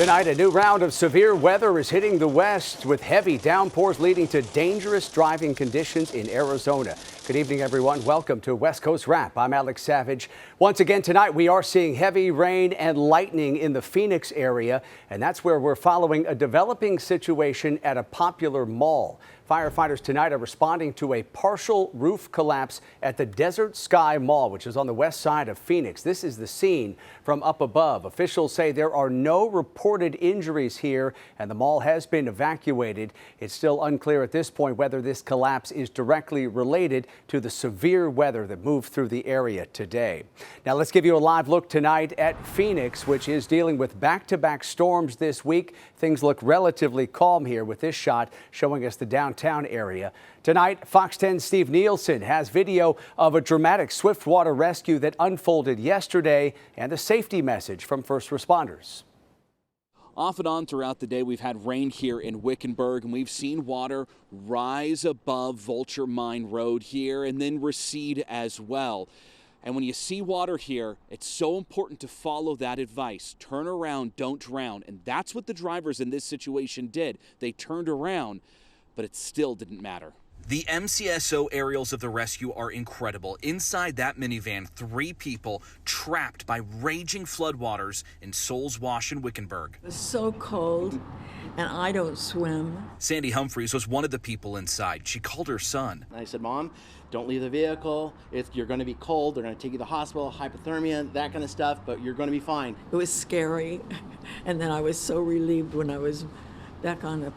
Tonight, a new round of severe weather is hitting the west with heavy downpours leading to dangerous driving conditions in Arizona. Good evening, everyone. Welcome to West Coast Wrap. I'm Alex Savage. Once again tonight, we are seeing heavy rain and lightning in the Phoenix area, and that's where we're following a developing situation at a popular mall. Firefighters tonight are responding to a partial roof collapse at the Desert Sky Mall, which is on the west side of Phoenix. This is the scene from up above. Officials say there are no reported injuries here, and the mall has been evacuated. It's still unclear at this point whether this collapse is directly related to the severe weather that moved through the area today. Now let's give you a live look tonight at Phoenix, which is dealing with back-to-back storms this week. Things look relatively calm here with this shot showing us the downtown area. Tonight, Fox 10's Steve Nielsen has video of a dramatic swiftwater rescue that unfolded yesterday and a safety message from first responders. Off and on throughout the day, we've had rain here in Wickenburg, and we've seen water rise above Vulture Mine Road here and then recede as well. And when you see water here, it's so important to follow that advice. Turn around, don't drown. And that's what the drivers in this situation did. They turned around, but it still didn't matter. The MCSO aerials of the rescue are incredible. Inside that minivan, 3 people trapped by raging floodwaters in Souls Wash in Wickenburg. It was so cold, and I don't swim. Sandy Humphreys was one of the people inside. She called her son. I said, Mom, don't leave the vehicle. You're going to be cold. They're going to take you to the hospital, hypothermia, that kind of stuff, but you're going to be fine. It was scary, and then I was so relieved when I was back on the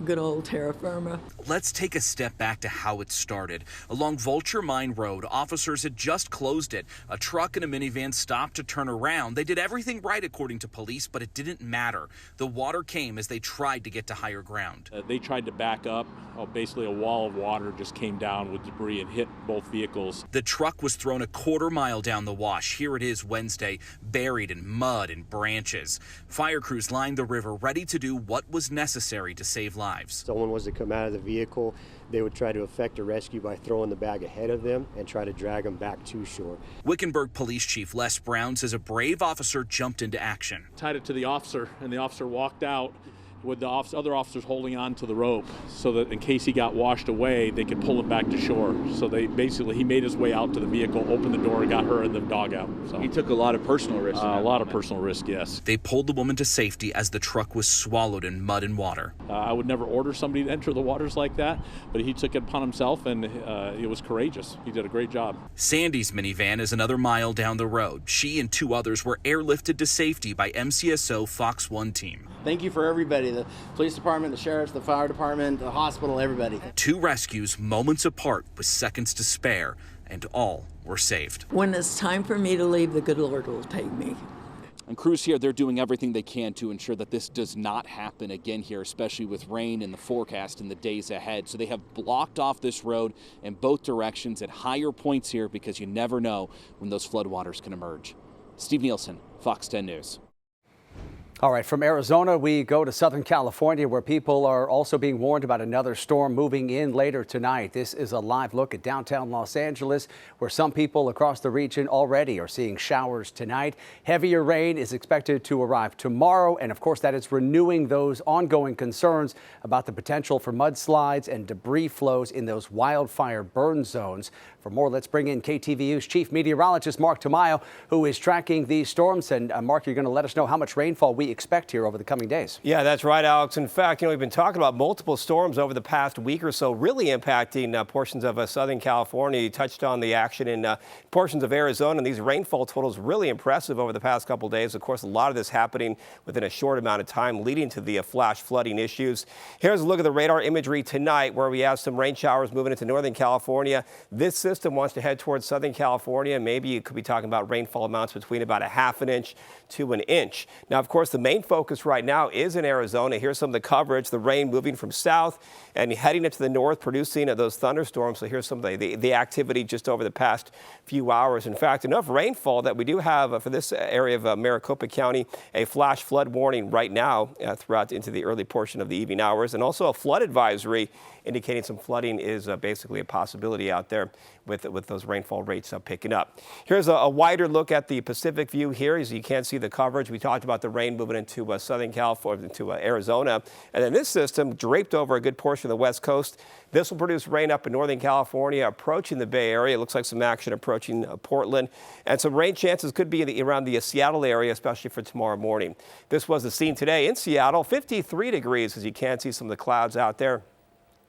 good old terra firma. Let's take a step back to how it started. Along Vulture Mine Road, officers had just closed it. A truck and a minivan stopped to turn around. They did everything right according to police, but it didn't matter. The water came as they tried to get to higher ground. They tried to back up. Basically a wall of water just came down with debris and hit both vehicles. The truck was thrown a quarter mile down the wash. Here it is Wednesday, buried in mud and branches. Fire crews lined the river, ready to do what was necessary to save lives. Someone was to come out of the vehicle, they would try to effect a rescue by throwing the bag ahead of them and try to drag them back to shore. Wickenburg Police Chief Les Brown says a brave officer jumped into action. Tied it to the officer, and the officer walked out with the other officers holding on to the rope so that in case he got washed away, they could pull him back to shore. So he made his way out to the vehicle, opened the door, got her and the dog out. So He took a lot of personal risks. a lot of personal risk, yes. They pulled the woman to safety as the truck was swallowed in mud and water. I would never order somebody to enter the waters like that, but he took it upon himself, and it was courageous. He did a great job. Sandy's minivan is another mile down the road. She and 2 others were airlifted to safety by MCSO Fox 1 team. Thank you for everybody, the police department, the sheriffs, the fire department, the hospital, everybody. 2 rescues moments apart with seconds to spare, and all were saved. When it's time for me to leave, the good Lord will take me. And crews here, they're doing everything they can to ensure that this does not happen again here, especially with rain in the forecast in the days ahead. So they have blocked off this road in both directions at higher points here because you never know when those floodwaters can emerge. Steve Nielsen, Fox 10 News. All right, from Arizona, we go to Southern California, where people are also being warned about another storm moving in later tonight. This is a live look at downtown Los Angeles, where some people across the region already are seeing showers tonight. Heavier rain is expected to arrive tomorrow, and of course, that is renewing those ongoing concerns about the potential for mudslides and debris flows in those wildfire burn zones. For more, let's bring in KTVU's chief meteorologist, Mark Tamayo, who is tracking these storms. And Mark, you're going to let us know how much rainfall we expect here over the coming days. Yeah, that's right, Alex. In fact, we've been talking about multiple storms over the past week or so, really impacting portions of Southern California. You touched on the action in portions of Arizona, and these rainfall totals really impressive over the past couple of days. Of course, a lot of this happening within a short amount of time, leading to the flash flooding issues. Here's a look at the radar imagery tonight, where we have some rain showers moving into Northern California. This system wants to head towards Southern California. Maybe you could be talking about rainfall amounts between about a ½ an inch to an inch. Now, of course, the main focus right now is in Arizona. Here's some of the coverage, the rain moving from south and heading into the north, producing those thunderstorms. So here's some of the activity just over the past few hours. In fact, enough rainfall that we do have for this area of Maricopa County, a flash flood warning right now throughout into the early portion of the evening hours, and also a flood advisory indicating some flooding is basically a possibility out there with those rainfall rates picking up. Here's a wider look at the Pacific view here, as you can see the coverage. We talked about the rain moving moving into Southern California, into Arizona. And then this system draped over a good portion of the West Coast. This will produce rain up in Northern California, approaching the Bay Area. It looks like some action approaching Portland. And some rain chances could be around the Seattle area, especially for tomorrow morning. This was the scene today in Seattle, 53 degrees, as you can see some of the clouds out there.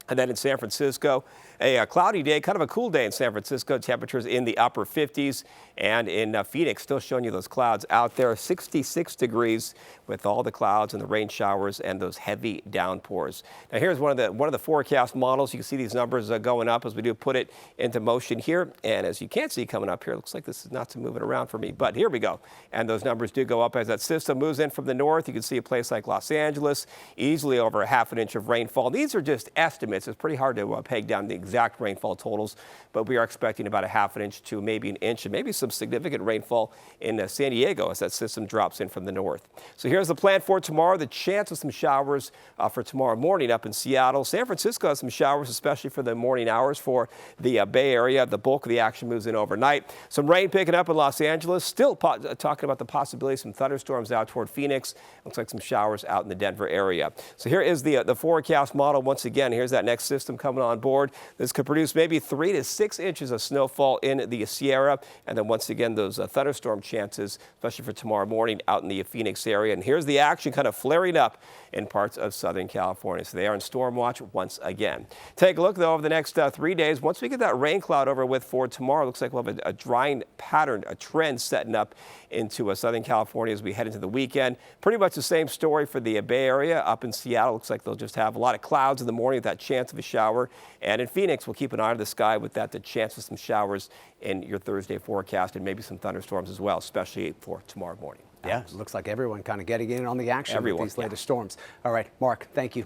And then in San Francisco, a cloudy day, kind of a cool day in San Francisco. Temperatures in the upper 50s. And in Phoenix, still showing you those clouds out there, 66 degrees with all the clouds and the rain showers and those heavy downpours. Now here's one of the forecast models. You can see these numbers going up as we do put it into motion here. And as you can't see coming up here, it looks like this is not moving around for me, but here we go. And those numbers do go up as that system moves in from the north. You can see a place like Los Angeles, easily over a half an inch of rainfall. These are just estimates. It's pretty hard to peg down the exact rainfall totals, but we are expecting about a half an inch to maybe an inch, and maybe some significant rainfall in San Diego as that system drops in from the north. So here's the plan for tomorrow. The chance of some showers for tomorrow morning up in Seattle. San Francisco has some showers, especially for the morning hours for the Bay Area. The bulk of the action moves in overnight. Some rain picking up in Los Angeles. Still talking about the possibility of some thunderstorms out toward Phoenix. Looks like some showers out in the Denver area. So here is the forecast model. Once again, here's that next system coming on board. This could produce maybe 3 to 6 inches of snowfall in the Sierra. And then once again, those thunderstorm chances, especially for tomorrow morning out in the Phoenix area. And here's the action kind of flaring up in parts of Southern California. So they are in storm watch once again. Take a look, though, over the next 3 days. Once we get that rain cloud over with for tomorrow, looks like we'll have a drying pattern, a trend setting up into Southern California as we head into the weekend. Pretty much the same story for the Bay Area. Up in Seattle, looks like they'll just have a lot of clouds in the morning with that chance of a shower. And in Phoenix, we'll keep an eye on the sky with the chance of some showers in your Thursday forecast, and maybe some thunderstorms as well, especially for tomorrow morning. Yeah, it looks like everyone kind of getting in on the action with these latest storms. All right, Mark, thank you.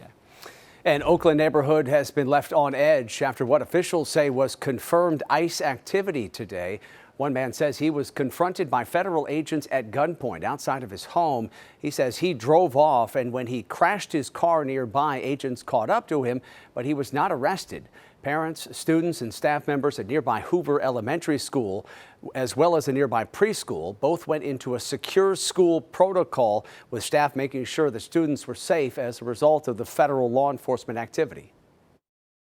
An Oakland neighborhood has been left on edge after what officials say was confirmed ICE activity today. One man says he was confronted by federal agents at gunpoint outside of his home. He says he drove off, and when he crashed his car nearby, agents caught up to him, but he was not arrested. Parents, students, and staff members at nearby Hoover Elementary School, as well as a nearby preschool, both went into a secure school protocol, with staff making sure the students were safe as a result of the federal law enforcement activity.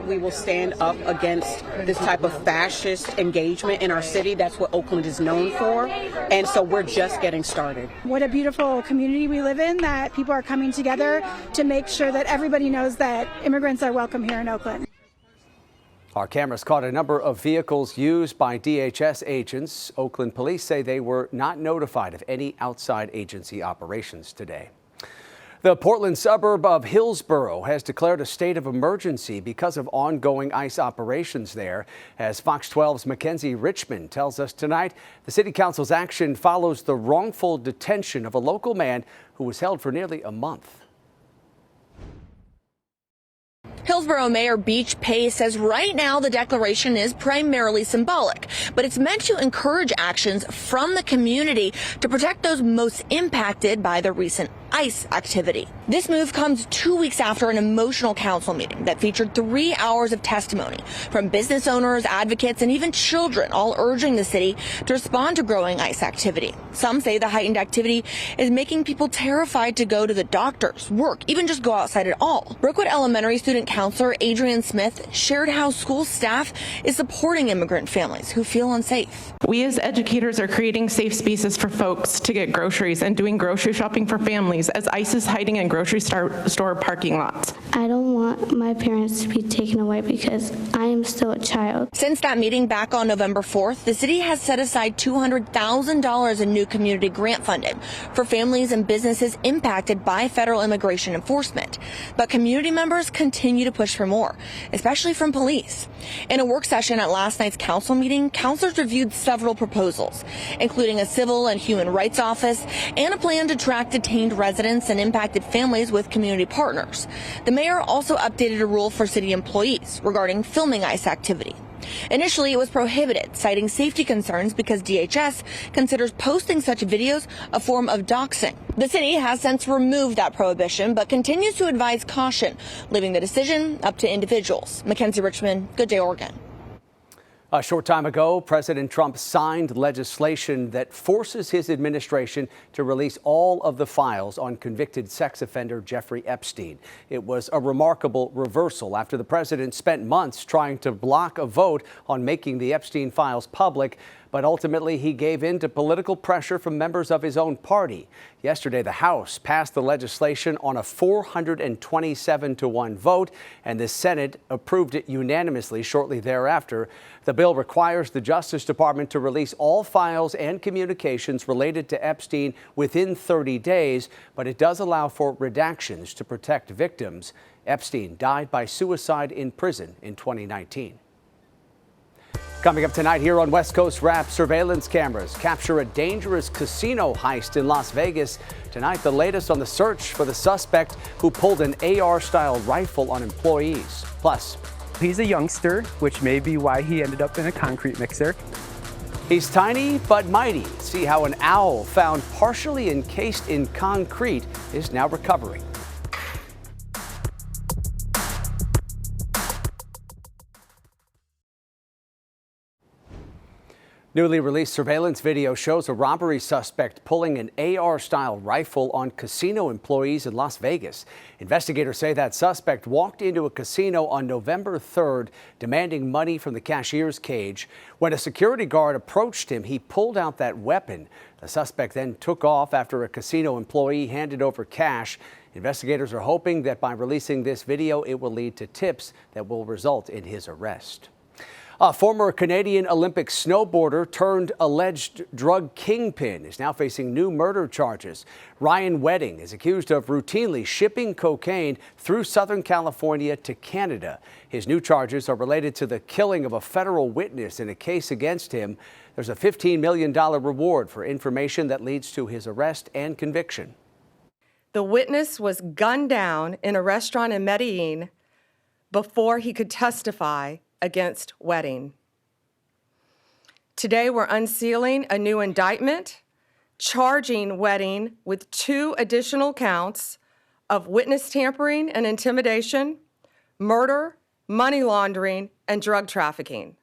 We will stand up against this type of fascist engagement in our city. That's what Oakland is known for. And so we're just getting started. What a beautiful community we live in, that people are coming together to make sure that everybody knows that immigrants are welcome here in Oakland. Our cameras caught a number of vehicles used by DHS agents. Oakland police say they were not notified of any outside agency operations today. The Portland suburb of Hillsborough has declared a state of emergency because of ongoing ICE operations there. As Fox 12's Mackenzie Richmond tells us tonight, the city council's action follows the wrongful detention of a local man who was held for nearly a month. Hillsborough Mayor Beach Pace says right now the declaration is primarily symbolic, but it's meant to encourage actions from the community to protect those most impacted by the recent ICE activity. This move comes 2 weeks after an emotional council meeting that featured 3 hours of testimony from business owners, advocates, and even children, all urging the city to respond to growing ICE activity. Some say the heightened activity is making people terrified to go to the doctors, work, even just go outside at all. Brookwood Elementary student counselor Adrian Smith shared how school staff is supporting immigrant families who feel unsafe. We as educators are creating safe spaces for folks to get groceries and doing grocery shopping for families as ICE is hiding in grocery store parking lots. I don't want my parents to be taken away because I am still a child. Since that meeting back on November 4th, the city has set aside $200,000 in new community grant funding for families and businesses impacted by federal immigration enforcement. But community members continue to push for more, especially from police. In a work session at last night's council meeting, councilors reviewed several proposals, including a civil and human rights office and a plan to track detained residents and impacted families with community partners. The mayor also updated a rule for city employees regarding filming ICE activity. Initially, it was prohibited, citing safety concerns because DHS considers posting such videos a form of doxing. The city has since removed that prohibition, but continues to advise caution, leaving the decision up to individuals. Mackenzie Richmond, Good Day, Oregon. A short time ago, President Trump signed legislation that forces his administration to release all of the files on convicted sex offender Jeffrey Epstein. It was a remarkable reversal after the president spent months trying to block a vote on making the Epstein files public, but ultimately he gave in to political pressure from members of his own party. Yesterday, the House passed the legislation on a 427-1 vote, and the Senate approved it unanimously shortly thereafter. The bill requires the Justice Department to release all files and communications related to Epstein within 30 days, but it does allow for redactions to protect victims. Epstein died by suicide in prison in 2019. Coming up tonight here on West Coast Wrap, surveillance cameras capture a dangerous casino heist in Las Vegas. Tonight, the latest on the search for the suspect who pulled an AR-style rifle on employees. Plus, he's a youngster, which may be why he ended up in a concrete mixer. He's tiny but mighty. See how an owl found partially encased in concrete is now recovering. Newly released surveillance video shows a robbery suspect pulling an AR-style rifle on casino employees in Las Vegas. Investigators say that suspect walked into a casino on November 3rd, demanding money from the cashier's cage. When a security guard approached him, he pulled out that weapon. The suspect then took off after a casino employee handed over cash. Investigators are hoping that by releasing this video, it will lead to tips that will result in his arrest. A former Canadian Olympic snowboarder turned alleged drug kingpin is now facing new murder charges. Ryan Wedding is accused of routinely shipping cocaine through Southern California to Canada. His new charges are related to the killing of a federal witness in a case against him. There's a $15 million reward for information that leads to his arrest and conviction. The witness was gunned down in a restaurant in Medellin before he could testify against Wedding. Today, we're unsealing a new indictment, charging Wedding with 2 additional counts of witness tampering and intimidation, murder, money laundering, and drug trafficking.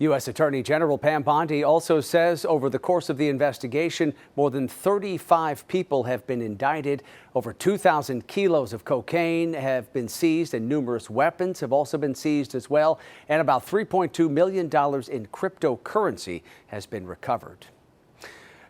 U.S. Attorney General Pam Bondi also says over the course of the investigation, more than 35 people have been indicted. Over 2,000 kilos of cocaine have been seized and numerous weapons have also been seized as well. And about $3.2 million in cryptocurrency has been recovered.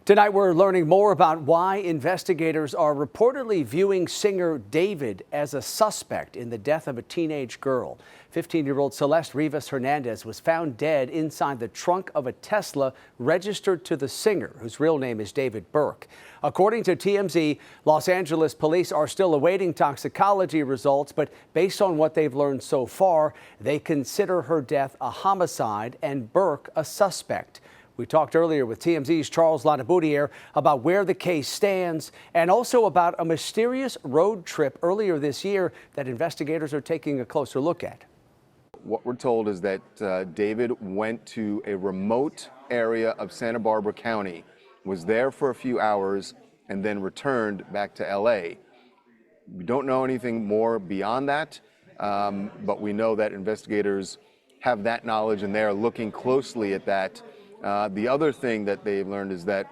Tonight, we're learning more about why investigators are reportedly viewing singer David as a suspect in the death of a teenage girl. 15-year-old Celeste Rivas Hernandez was found dead inside the trunk of a Tesla registered to the singer, whose real name is David Burke. According to TMZ, Los Angeles police are still awaiting toxicology results, but based on what they've learned so far, they consider her death a homicide and Burke a suspect. We talked earlier with TMZ's Charles Ladaboudiere about where the case stands and also about a mysterious road trip earlier this year that investigators are taking a closer look at. What we're told is that David went to a remote area of Santa Barbara County, was there for a few hours, and then returned back to LA. We don't know anything more beyond that, but we know that investigators have that knowledge and they're looking closely at that. The other thing that they've learned is that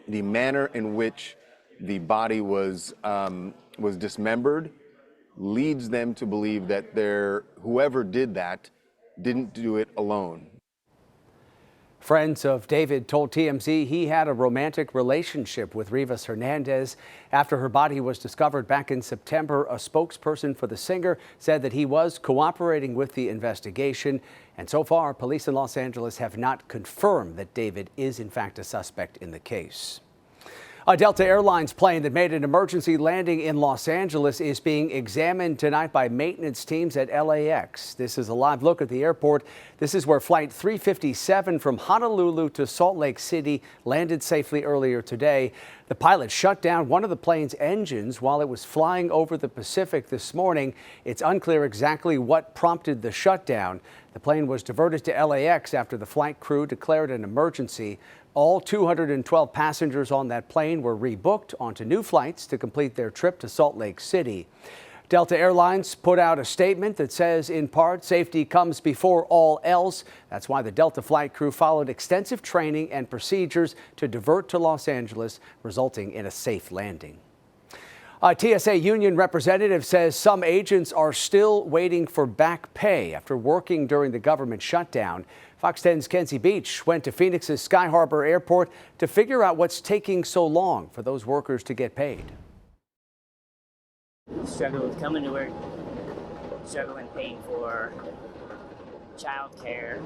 the manner in which the body was dismembered leads them to believe that whoever did that didn't do it alone. Friends of David told TMZ he had a romantic relationship with Rivas Hernandez. After her body was discovered back in September, a spokesperson for the singer said that he was cooperating with the investigation. And so far, police in Los Angeles have not confirmed that David is in fact a suspect in the case. A Delta Airlines plane that made an emergency landing in Los Angeles is being examined tonight by maintenance teams at LAX. This is a live look at the airport. This is where Flight 357 from Honolulu to Salt Lake City landed safely earlier today. The pilot shut down one of the plane's engines while it was flying over the Pacific this morning. It's unclear exactly what prompted the shutdown. The plane was diverted to LAX after the flight crew declared an emergency. All 212 passengers on that plane were rebooked onto new flights to complete their trip to Salt Lake City. Delta Airlines put out a statement that says, in part, safety comes before all else. That's why the Delta flight crew followed extensive training and procedures to divert to Los Angeles, resulting in a safe landing. A TSA union representative says some agents are still waiting for back pay after working during the government shutdown. Fox 10's Kenzie Beach went to Phoenix's Sky Harbor Airport to figure out what's taking so long for those workers to get paid. Struggle with coming to work, struggling paying for childcare,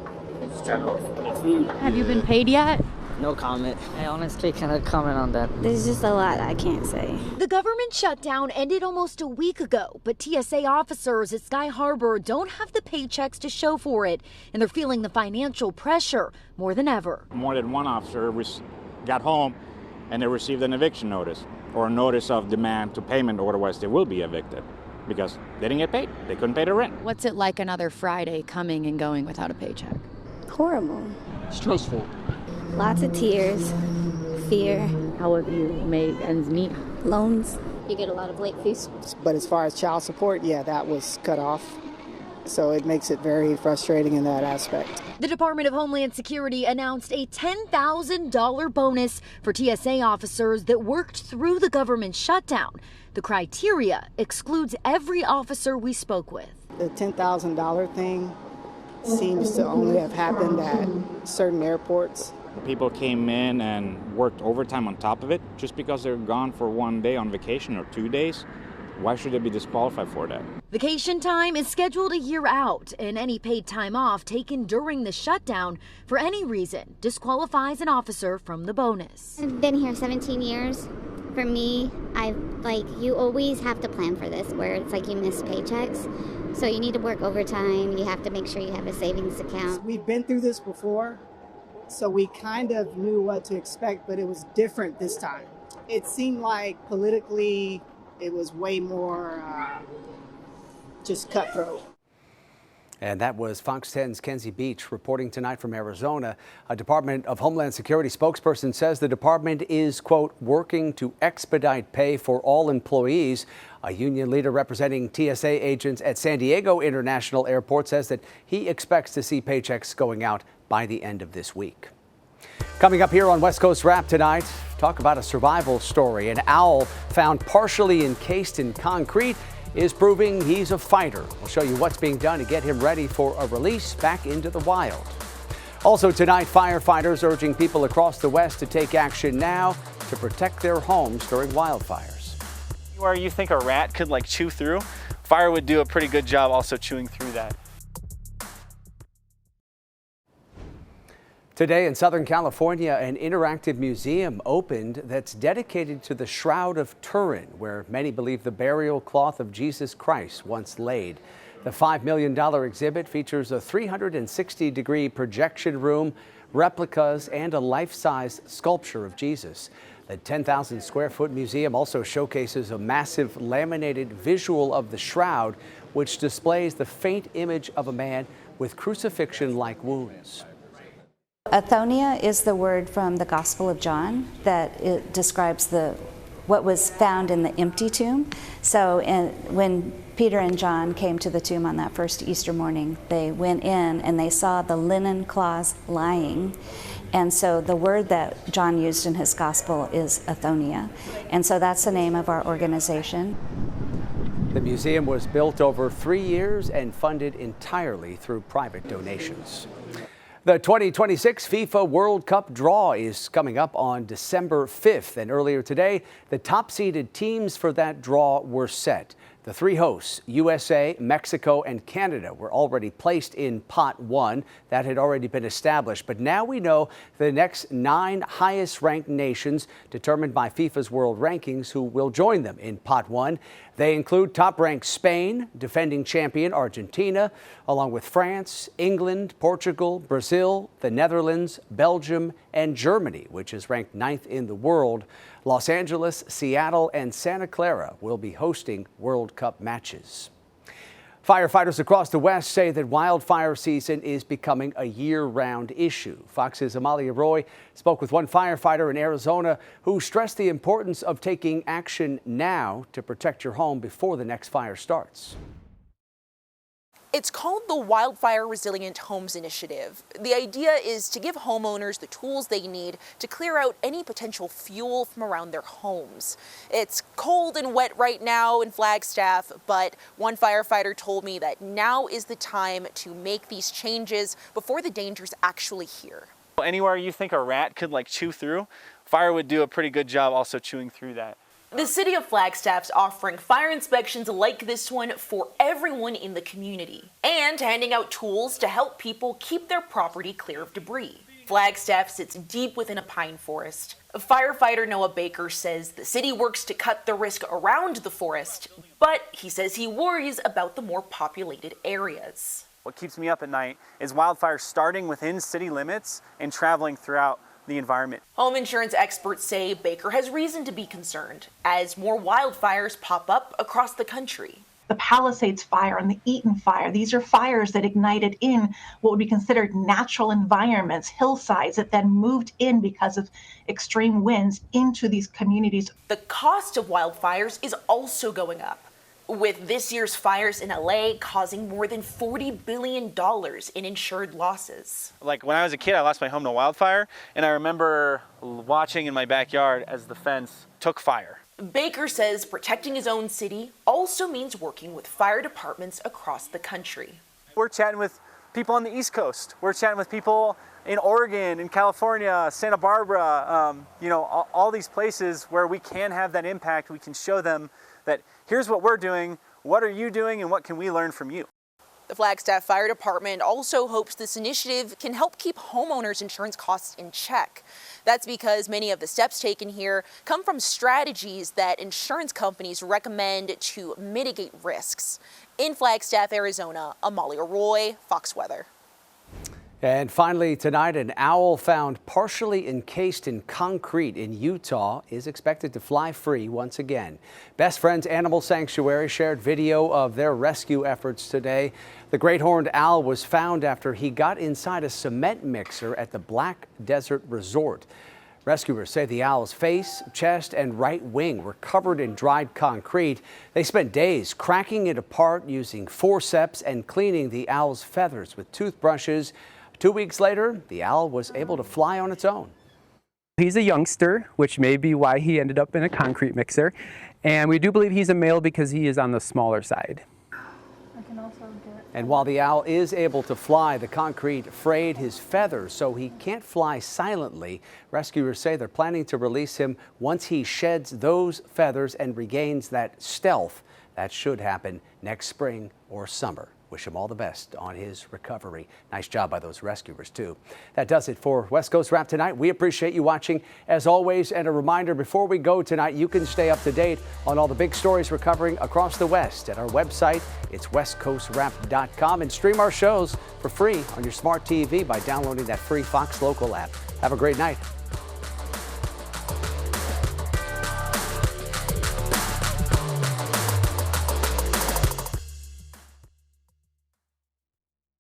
struggle with food. Have you been paid yet? No comment. I honestly cannot comment on that. There's just a lot I can't say. The government shutdown ended almost a week ago, but TSA officers at Sky Harbor don't have the paychecks to show for it, and they're feeling the financial pressure more than ever. More than one officer got home and they received an eviction notice or a notice of demand to payment, or otherwise they will be evicted because they didn't get paid. They couldn't pay the rent. What's it like another Friday coming and going without a paycheck? Horrible. Stressful. Lots of tears, fear. How have you made ends meet? Loans. You get a lot of late fees. But as far as child support, yeah, that was cut off. So it makes it very frustrating in that aspect. The Department of Homeland Security announced a $10,000 bonus for TSA officers that worked through the government shutdown. The criteria excludes every officer we spoke with. The $10,000 thing seems to only have happened at certain airports. People came in and worked overtime on top of it just because they're gone for one day on vacation or 2 days. Why should they be disqualified for that? Vacation time is scheduled a year out, and any paid time off taken during the shutdown for any reason disqualifies an officer from the bonus. I've been here 17 years. For me, you always have to plan for this, where it's like you miss paychecks. So you need to work overtime. You have to make sure you have a savings account. We've been through this before, so we kind of knew what to expect, but it was different this time. It seemed like politically it was way more just cutthroat. And that was Fox 10's Kenzie Beach reporting tonight from Arizona. A Department of Homeland Security spokesperson says the department is, quote, working to expedite pay for all employees. A union leader representing TSA agents at San Diego International Airport says that he expects to see paychecks going out by the end of this week. Coming up here on West Coast Wrap tonight, talk about a survival story. An owl found partially encased in concrete is proving he's a fighter. We'll show you what's being done to get him ready for a release back into the wild. Also tonight, firefighters urging people across the West to take action now to protect their homes during wildfires. Where you think a rat could chew through, fire would do a pretty good job also chewing through that. Today in Southern California, an interactive museum opened that's dedicated to the Shroud of Turin, where many believe the burial cloth of Jesus Christ once laid. The $5 million exhibit features a 360-degree projection room, replicas, and a life-size sculpture of Jesus. The 10,000 square foot museum also showcases a massive laminated visual of the shroud, which displays the faint image of a man with crucifixion-like wounds. Athonia is the word from the Gospel of John that it describes what was found in the empty tomb. So when Peter and John came to the tomb on that first Easter morning, they went in and they saw the linen cloths lying. And so the word that John used in his gospel is Athonia. And so that's the name of our organization. The museum was built over 3 years and funded entirely through private donations. The 2026 FIFA World Cup draw is coming up on December 5th, and earlier today, the top-seeded teams for that draw were set. The three hosts, USA, Mexico, and Canada, were already placed in Pot 1. That had already been established. But now we know the next 9 highest-ranked nations, determined by FIFA's World Rankings, who will join them in Pot 1. They include top-ranked Spain, defending champion Argentina, along with France, England, Portugal, Brazil, the Netherlands, Belgium, and Germany, which is ranked 9th in the world. Los Angeles, Seattle, and Santa Clara will be hosting World Cup matches. Firefighters across the West say that wildfire season is becoming a year-round issue. Fox's Amalia Roy spoke with one firefighter in Arizona who stressed the importance of taking action now to protect your home before the next fire starts. It's called the Wildfire Resilient Homes Initiative. The idea is to give homeowners the tools they need to clear out any potential fuel from around their homes. It's cold and wet right now in Flagstaff, but one firefighter told me that now is the time to make these changes before the danger's actually here. Anywhere you think a rat could chew through, fire would do a pretty good job also chewing through that. The city of Flagstaff's offering fire inspections like this one for everyone in the community and handing out tools to help people keep their property clear of debris. Flagstaff sits deep within a pine forest. Firefighter Noah Baker says the city works to cut the risk around the forest, but he says he worries about the more populated areas. What keeps me up at night is wildfires starting within city limits and traveling throughout the environment. Home insurance experts say Baker has reason to be concerned as more wildfires pop up across the country. The Palisades fire and the Eaton fire, these are fires that ignited in what would be considered natural environments, hillsides that then moved in because of extreme winds into these communities. The cost of wildfires is also going up, with this year's fires in LA causing more than $40 billion in insured losses. When I was a kid, I lost my home to wildfire, and I remember watching in my backyard as the fence took fire. Baker says protecting his own city also means working with fire departments across the country. We're chatting with people on the East Coast. We're chatting with people in Oregon, in California, Santa Barbara, all these places where we can have that impact. We can show them that here's what we're doing, what are you doing, and what can we learn from you? The Flagstaff Fire Department also hopes this initiative can help keep homeowners' insurance costs in check. That's because many of the steps taken here come from strategies that insurance companies recommend to mitigate risks. In Flagstaff, Arizona, Amalia Roy, Fox Weather. And finally tonight, an owl found partially encased in concrete in Utah is expected to fly free once again. Best Friends Animal Sanctuary shared video of their rescue efforts today. The great horned owl was found after he got inside a cement mixer at the Black Desert Resort. Rescuers say the owl's face, chest, and right wing were covered in dried concrete. They spent days cracking it apart using forceps and cleaning the owl's feathers with toothbrushes. 2 weeks later, the owl was able to fly on its own. He's a youngster, which may be why he ended up in a concrete mixer. And we do believe he's a male because he is on the smaller side. And while the owl is able to fly, the concrete frayed his feathers, so he can't fly silently. Rescuers say they're planning to release him once he sheds those feathers and regains that stealth. That should happen next spring or summer. Wish him all the best on his recovery. Nice job by those rescuers, too. That does it for West Coast Wrap tonight. We appreciate you watching, as always. And a reminder, before we go tonight, you can stay up to date on all the big stories we're covering across the West at our website. It's westcoastwrap.com. And stream our shows for free on your smart TV by downloading that free Fox Local app. Have a great night.